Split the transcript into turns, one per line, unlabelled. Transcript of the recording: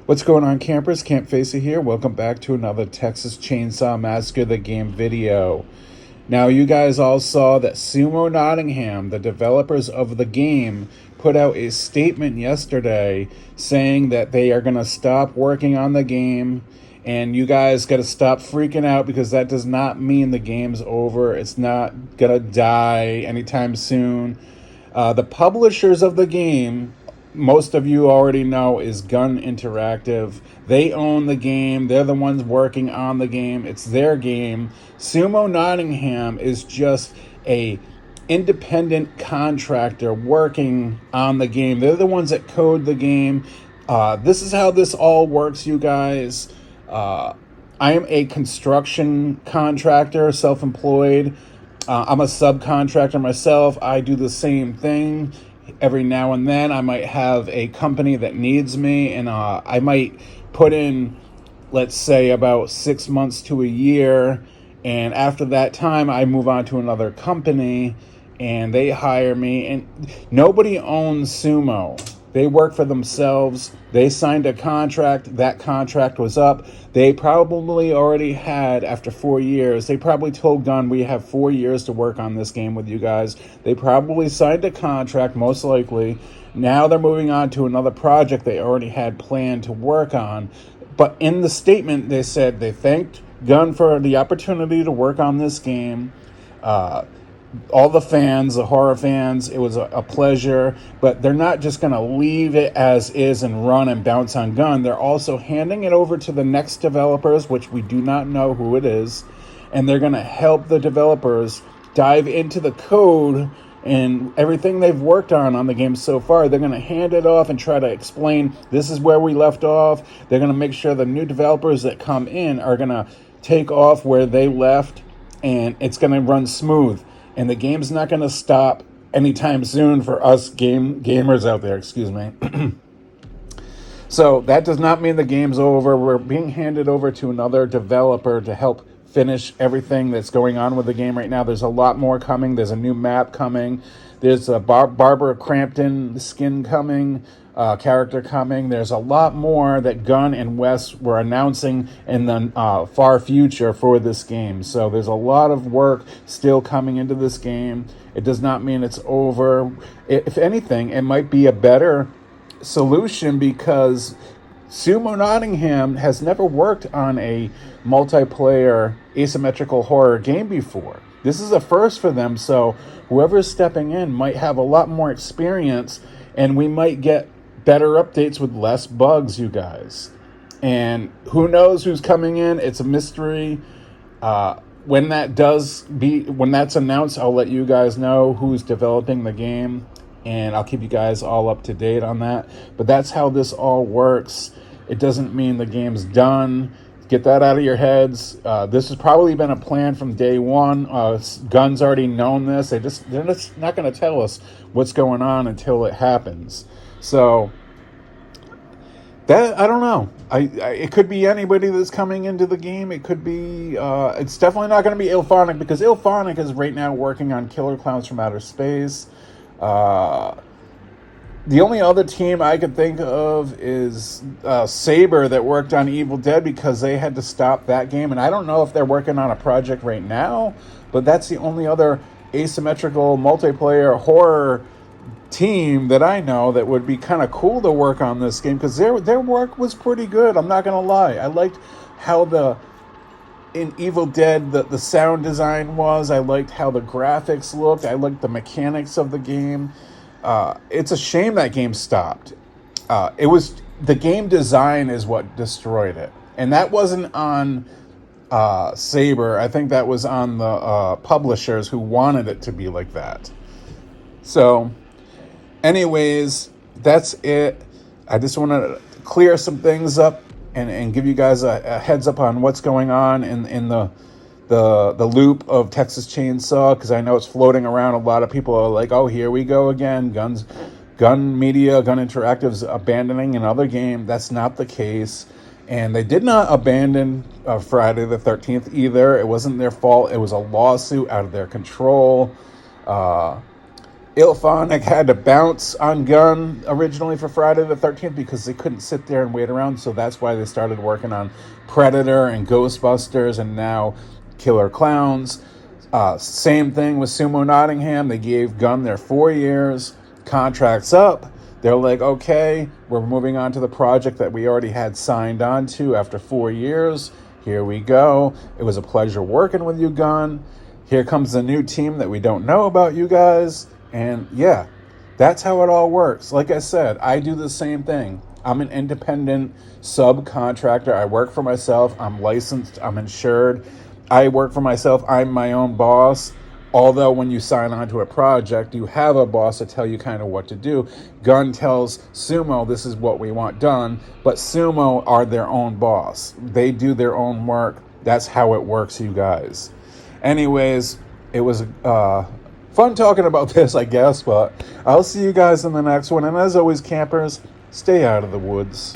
What's going on, campers? Camp Facer here. Welcome back to another Texas Chainsaw Massacre the game video. Now, you guys all saw that Sumo Nottingham, the developers of the game, put out a statement yesterday saying that they are going to stop working on the game, and you guys got to stop freaking out because that does not mean the game's over. It's not going to die anytime soon. The publishers of the game, most of you already know, is Gun Interactive. They own the game. They're the ones working on the game. It's their game. Sumo Nottingham is just a independent contractor working on the game. They're the ones that code the game. This is how this all works, you guys. I am a construction contractor, self-employed. I'm a subcontractor myself. I do the same thing. Every now and then I might have a company that needs me, and I might put in, let's say, about 6 months to a year, and after that time I move on to another company and they hire me. And nobody owns Sumo. They work for themselves. They signed a contract. That contract was up. They probably already had, after 4 years, they probably told Gun, we have 4 years to work on this game with you guys. They probably signed a contract, most likely. Now they're moving on to another project they already had planned to work on. But in the statement, they said they thanked Gun for the opportunity to work on this game. All the fans, the horror fans, it was a pleasure, but they're not just going to leave it as is and run and bounce on Gun. They're also handing it over to the next developers, which we do not know who it is, and they're going to help the developers dive into the code and everything they've worked on the game so far. They're going to hand it off and try to explain, this is where we left off. They're going to make sure the new developers that come in are going to take off where they left, and it's going to run smooth. And the game's not going to stop anytime soon for us gamers out there, excuse me. So that does not mean the game's over. We're being handed over to another developer to help finish everything that's going on with the game right now. There's a lot more coming. There's a new map coming. There's a Barbara Crampton skin coming, character coming. There's a lot more that Gun and Wes were announcing in the far future for this game. So there's a lot of work still coming into this game. It does not mean it's over. If anything, it might be a better solution because Sumo Nottingham has never worked on a multiplayer asymmetrical horror game before. This is a first for them, so whoever's stepping in might have a lot more experience, and we might get better updates with less bugs, you guys. And who knows who's coming in? It's a mystery. When that's announced, I'll let you guys know who's developing the game, and I'll keep you guys all up to date on that. But that's how this all works. It doesn't mean the game's done. Get that out of your heads. This has probably been a plan from day one. Gun's already known this. They're just not going to tell us what's going on until it happens. So that, I don't know. It could be anybody that's coming into the game. It could be. It's definitely not going to be Ilphonic, because Ilphonic is right now working on Killer Clowns from Outer Space. The only other team I could think of is Saber, that worked on Evil Dead, because they had to stop that game. And I don't know if they're working on a project right now, but that's the only other asymmetrical multiplayer horror team that I know that would be kind of cool to work on this game, because their work was pretty good. I'm not going to lie. I liked how in Evil Dead, the sound design was. I liked how the graphics looked. I liked the mechanics of the game. It's a shame that game stopped. It was the game design is what destroyed it, and that wasn't on Saber. I think that was on the publishers who wanted it to be like that. So, anyways, that's it. I just want to clear some things up and give you guys a heads up on what's going on in the loop of Texas Chainsaw, because I know it's floating around. A lot of people are like, oh, here we go again. Gun Interactive's abandoning another game. That's not the case. And they did not abandon Friday the 13th either. It wasn't their fault. It was a lawsuit out of their control. Ilphonic had to bounce on Gunn originally for Friday the 13th because they couldn't sit there and wait around. So that's why they started working on Predator and Ghostbusters and now Killer Clowns. Same thing with Sumo Nottingham. They gave Gunn their 4 years, contracts up. They're like, okay, we're moving on to the project that we already had signed on to after 4 years. Here we go. It was a pleasure working with you, Gunn. Here comes the new team that we don't know about, you guys. And yeah, that's how it all works. Like I said, I do the same thing. I'm an independent subcontractor. I work for myself. I'm licensed. I'm insured. I work for myself. I'm my own boss. Although when you sign on to a project, you have a boss to tell you kind of what to do. Gunn tells Sumo this is what we want done, but Sumo are their own boss. They do their own work. That's how it works, you guys. Anyways, it was fun talking about this, I guess, but I'll see you guys in the next one. And as always, campers, stay out of the woods.